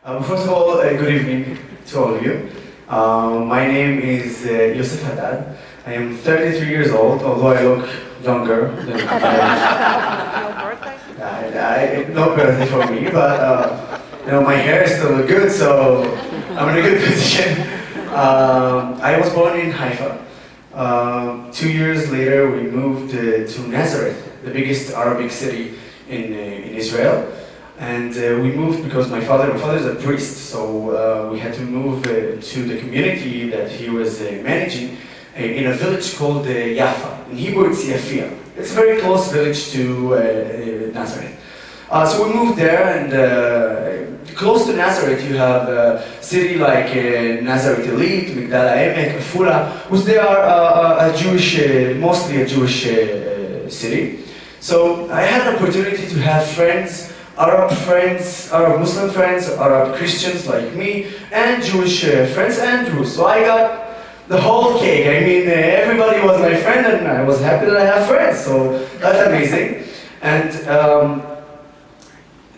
First of all, good evening to all of you. My name is Yoseph Haddad. I am 33 years old, although I look younger than no birthday for me, but my hair is still good, so I'm in a good position. I was born in Haifa. 2 years later, we moved to Nazareth, the biggest Arabic city in Israel. And we moved because my father is a priest, so we had to move to the community that he was managing in a village called Yafa. In Hebrew, it's Yafia. It's a very close village to Nazareth. So we moved there, and close to Nazareth, you have a city like Nazareth Elite, Migdal HaEmek, Afula, which they are mostly a Jewish city. So I had an opportunity to have Arab Muslim friends, Arab Christians like me, and Jewish friends and Druze. So I got the whole cake. I mean, everybody was my friend, and I was happy that I have friends. So that's amazing. And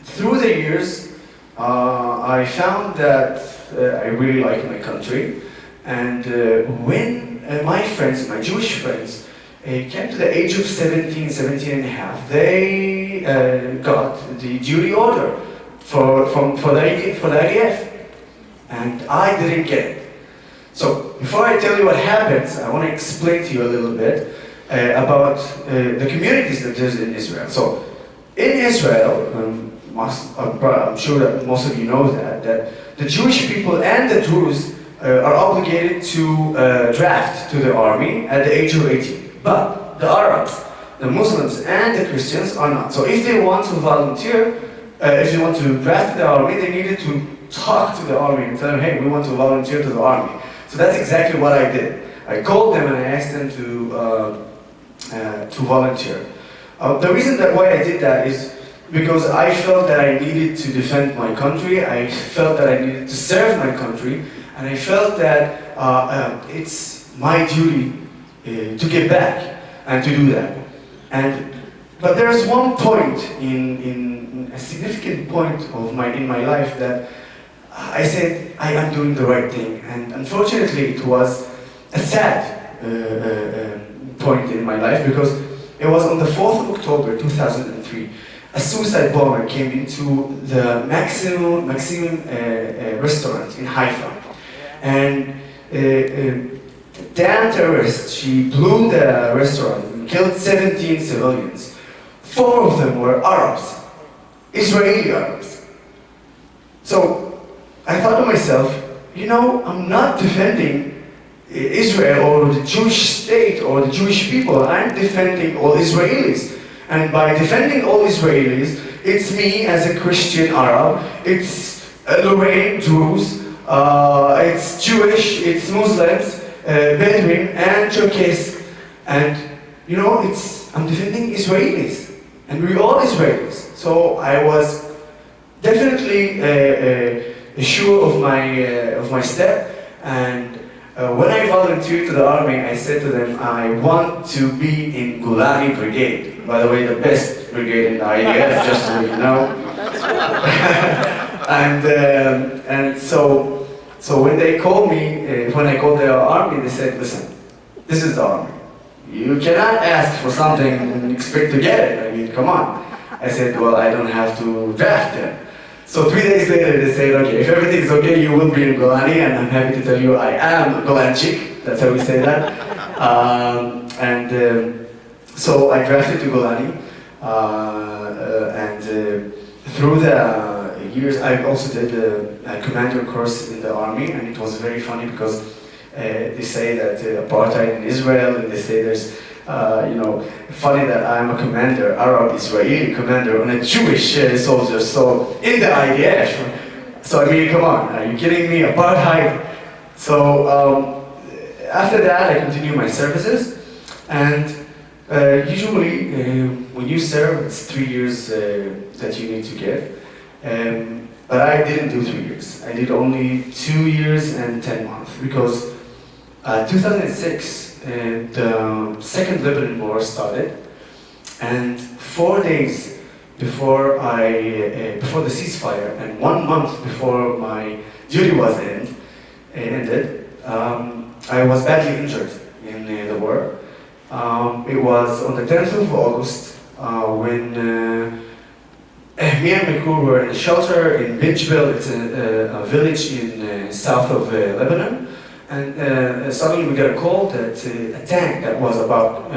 through the years, I found that I really like my country. And when my Jewish friends, came to the age of 17 and a half, they got the duty order for the IDF, and I didn't get it. So before I tell you what happens, I want to explain to you a little bit about the communities that there's in Israel. So in Israel, I'm sure that most of you know that the Jewish people and the Druze are obligated to draft to the army at the age of 18. But the Arabs, the Muslims, and the Christians are not. So if they want to volunteer, if they want to draft the army, they needed to talk to the army and tell them, hey, we want to volunteer to the army. So that's exactly what I did. I called them and I asked them to volunteer. The reason why I did that is because I felt that I needed to defend my country, I felt that I needed to serve my country, and I felt that it's my duty to give back and to do that. But there's one point in a significant point in my life that I said I am doing the right thing, and unfortunately it was a sad point in my life, because it was on the 4th of October 2003. A suicide bomber came into the Maximum restaurant in Haifa, and damn terrorist, she blew the restaurant and killed 17 civilians. 4 of them were Arabs, Israeli Arabs. So I thought to myself, I'm not defending Israel or the Jewish state or the Jewish people. I'm defending all Israelis. And by defending all Israelis, it's me as a Christian Arab, it's Lorraine Druze, it's Jewish, it's Muslims, Bedouin, and Cherkess. And I'm defending Israelis, and we're all Israelis. So I was definitely sure of my step. And when I volunteered to the army, I said to them, I want to be in Golani Brigade. By the way, the best brigade in the IDF, just so you know. and so when they called me, when I called the army, they said, listen, this is the army. You cannot ask for something and expect to get it. I mean, come on. I said, well, I don't have to draft them. So 3 days later, they said, okay, if everything is okay, you will be in Golani, and I'm happy to tell you I am Golanchik. That's how we say that. So I drafted to Golani, and through the years, I also did a commander course in the army, and it was very funny because they say that apartheid in Israel, and they say there's, funny that I'm a commander, Arab Israeli commander on a Jewish soldier, so in the IDF. So I mean, come on, are you kidding me? Apartheid. So after that, I continued my services, and usually when you serve, it's 3 years that you need to give. But I didn't do 3 years. I did only 2 years and 10 months, because 2006, the Second Lebanon War started, and 4 days before the ceasefire, and 1 month before my duty was ended, I was badly injured in the war. It was on the 10th of August when me and my crew were in a shelter in Binchbil. It's a village in south of Lebanon. And suddenly we got a call that a tank that was about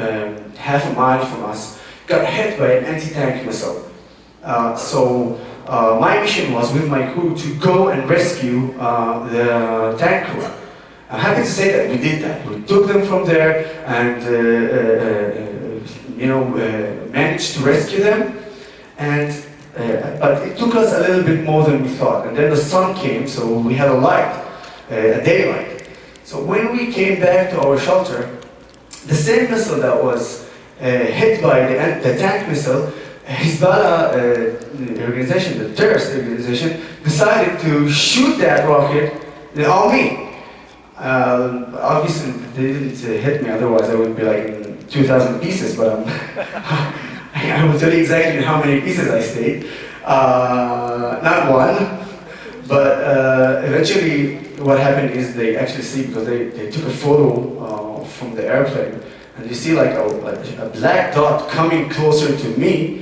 half a mile from us got hit by an anti-tank missile. So my mission was with my crew to go and rescue the tank crew. I'm happy to say that we did that. We took them from there and managed to rescue them. And but it took us a little bit more than we thought. And then the sun came, so we had a light, a daylight. So when we came back to our shelter, the same missile that was hit by the tank missile, Hezbollah organization, the terrorist organization, decided to shoot that rocket on me. Obviously, they didn't hit me, otherwise I would be like in 2,000 pieces, but I will tell you exactly how many pieces I stayed. Not one, but eventually what happened is they actually see, because they took a photo from the airplane, and you see like a black dot coming closer to me,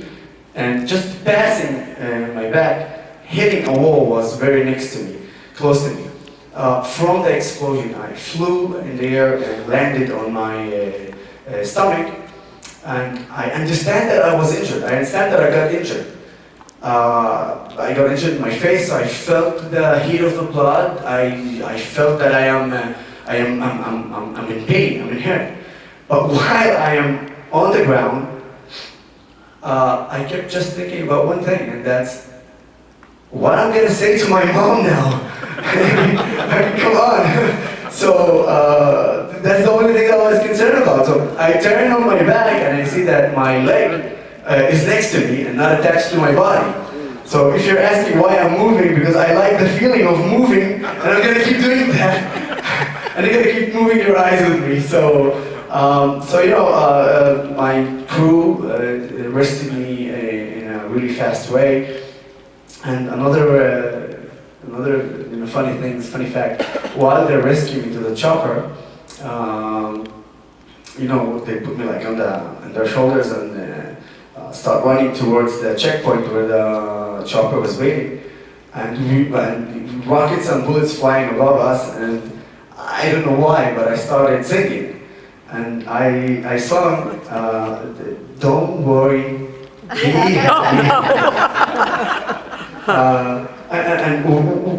and just passing my back, hitting a wall was very next to me, close to me. From the explosion, I flew in the air and landed on my stomach, and I understand that I was injured. I understand that I got injured. I got injured in my face. I felt the heat of the blood. I felt that I'm in pain. I'm in hurt. But while I am on the ground, I kept just thinking about one thing, and that's what I'm gonna say to my mom now. I mean, come on. So that's the only thing that I was concerned about. So I turn on my back and I see that my leg is next to me and not attached to my body. So if you're asking why I'm moving, because I like the feeling of moving, and I'm gonna keep doing that. And you're gonna keep moving your eyes with me. So my crew rescued me in a really fast way. And another funny fact, while they're rescuing me to the chopper, they put me like on their shoulders and start running towards the checkpoint where the chopper was waiting, and rockets and bullets flying above us, and I don't know why, but I started singing, and I sung, "Don't worry, be happy." And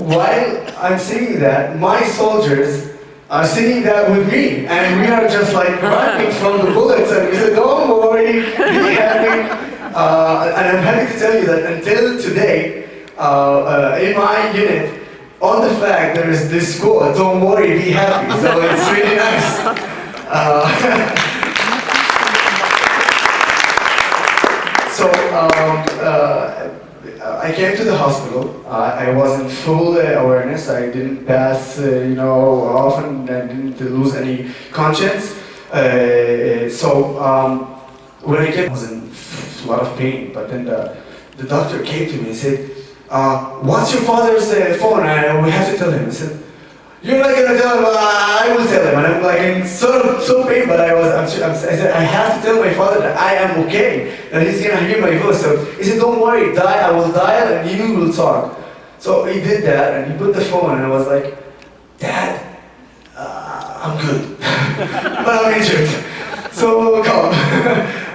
while I'm singing that, my soldiers are singing that with me, and we are just like running from the bullets, and we said, "Don't worry, be happy." And I'm happy to tell you that until today, in my unit, on the flag there is this quote, "Don't worry, be happy." So it's really nice. I came to the hospital. I was in full awareness. I didn't pass, often. I didn't lose any conscience. When I came, I was in a lot of pain. But then the doctor came to me and said, "What's your father's phone? We have to tell him." I said, "You're not gonna tell him." "I will tell him." And I'm like in so pain, but I said, "I have to tell my father that I am okay, that he's gonna hear my voice." So he said, "Don't worry, I will dial and you will talk." So he did that, and he put the phone, and I was like, "Dad, I'm good, but I'm injured, so come."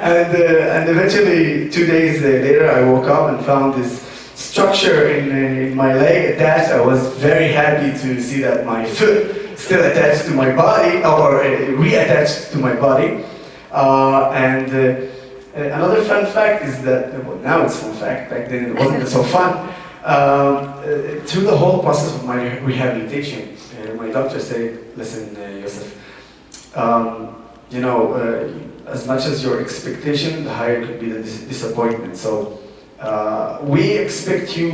And eventually, 2 days later, I woke up and found this structure in my leg attached. I was very happy to see that my foot still attached to my body, or reattached to my body. Another fun fact is that, well, now it's fun fact, back then it wasn't so fun. Through the whole process of my rehabilitation, my doctor said, "Listen, Yoseph, as much as your expectation, the higher could be the disappointment. So we expect you,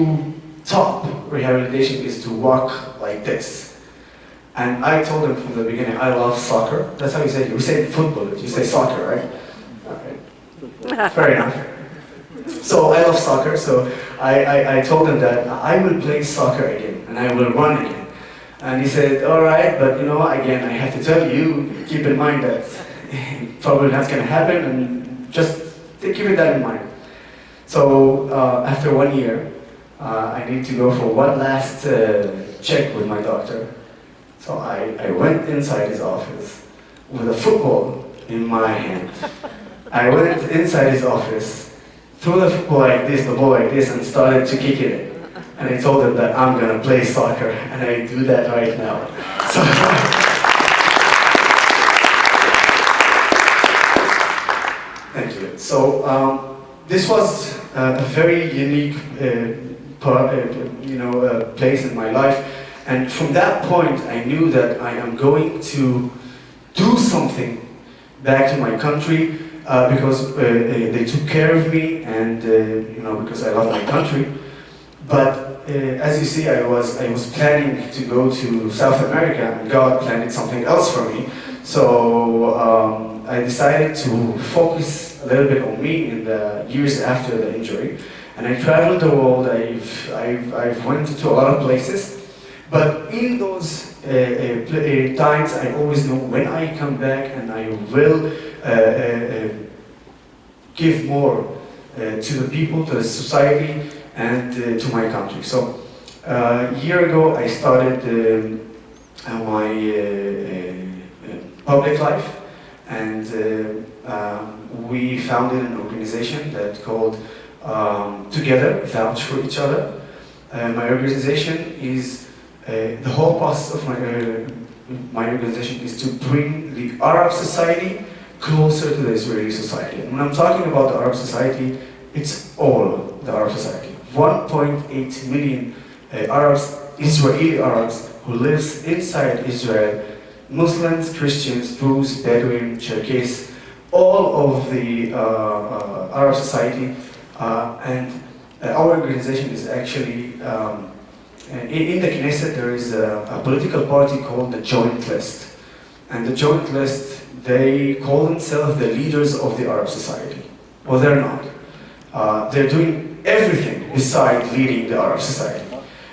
top rehabilitation is to walk like this." And I told him from the beginning, I love soccer. That's how you say it. You say football, you say soccer, right? Okay. Fair enough. So I love soccer, so I told him that I will play soccer again, and I will run again. And he said, all right, but again, I have to tell you, keep in mind that probably that's going to happen, and just keep that in mind. So after 1 year, I need to go for one last check with my doctor. So I went inside his office with a football in my hand. I went inside his office, threw the football like this, the ball like this, and started to kick it. And I told him that I'm gonna play soccer, and I do that right now. So, thank you. So this was a very unique place in my life, and from that point I knew that I am going to do something back to my country because they took care of me, and because I love my country. But as you see, I was planning to go to South America, and God planned something else for me. So I decided to focus a little bit on me in the years after the injury, and I traveled the world. I've went to a lot of places, but in those times, I always know when I come back, and I will give more to the people, to the society, and to my country. So a year ago, I started my public life, and we founded an organization that called Together, Vouch for Each Other. My organization is, the whole process of my organization is to bring the Arab society closer to the Israeli society. And when I'm talking about the Arab society, it's all the Arab society. 1.8 million Arabs, Israeli Arabs, who lives inside Israel, Muslims, Christians, Druze, Bedouin, Cherkess, all of the Arab society, and our organization is actually, in the Knesset there is a political party called the Joint List. And the Joint List, they call themselves the leaders of the Arab society. Well, they're not. They're doing everything besides leading the Arab society.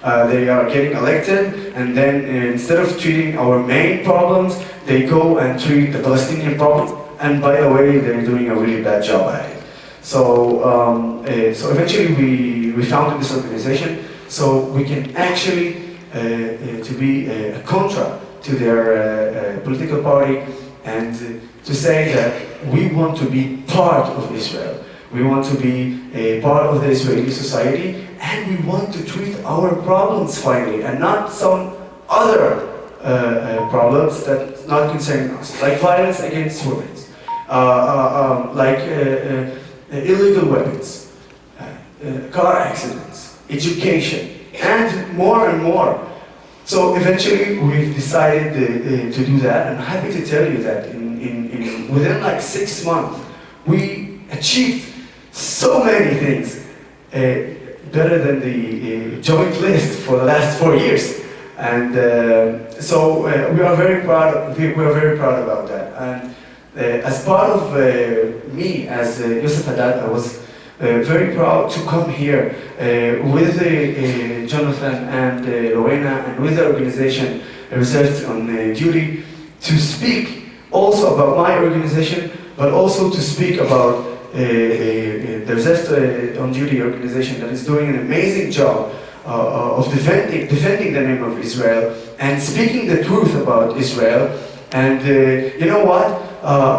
They are getting elected, and then instead of treating our main problems, they go and treat the Palestinian problem. And by the way, they're doing a really bad job at it. So, so eventually we founded this organization so we can actually to be a contra to their political party, and to say that we want to be part of Israel. We want to be a part of the Israeli society, and we want to treat our problems finally, and not some other problems that not concerning us, like violence against women, like illegal weapons, car accidents, education, and more. So eventually we've decided to do that, and I'm happy to tell you that within like 6 months, we achieved so many things, better than the Joint List for the last 4 years. And so we are very proud. We are very proud about that. And as part of me, as Yoseph Haddad, I was very proud to come here with Jonathan and Rowena, and with the organization Reserved on Duty, to speak also about my organization, but also to speak about the Reserved on Duty organization that is doing an amazing job of defending the name of Israel and speaking the truth about Israel. And you know what?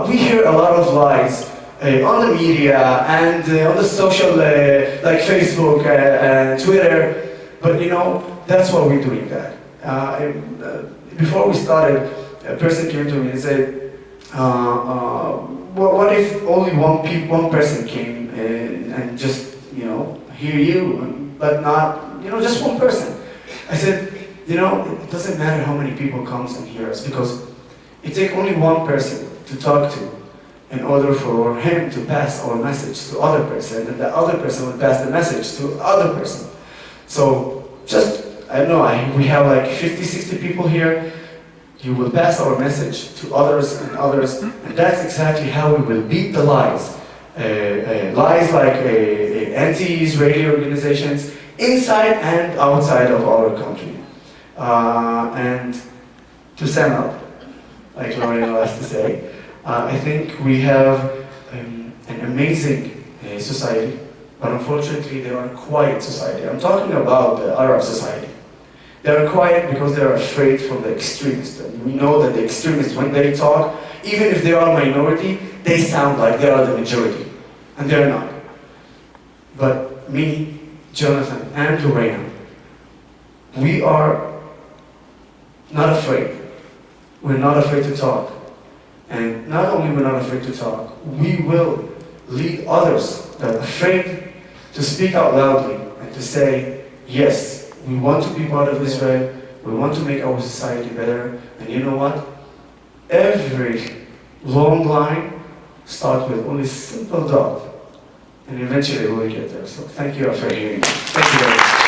We hear a lot of lies on the media and on the social, like Facebook and Twitter, but that's why we're doing that. Before we started, a person came to me and said, what if only one person came and just, hear you, but not, just one person? I said, it doesn't matter how many people comes and hear us, because it takes only one person to talk to in order for him to pass our message to other person, and the other person will pass the message to other person. So just, I don't know, we have like 50, 60 people here. You will pass our message to others and others, and that's exactly how we will beat the lies. Lies like anti-Israeli organizations inside and outside of our country. And to sum up, like Lorena likes to say, I think we have an amazing society, but unfortunately they are a quiet society. I'm talking about the Arab society. They are quiet because they are afraid from the extremists. And we know that the extremists, when they talk, even if they are a minority, they sound like they are the majority. And they're not. But me, Jonathan, and Lorena, we are not afraid. We're not afraid to talk. And not only we're not afraid to talk, we will lead others that are afraid to speak out loudly and to say, yes, we want to be part of Israel, we want to make our society better, and you know what? Every long line starts with only a simple dot, and eventually we'll get there. So thank you for hearing me. Thank you very much.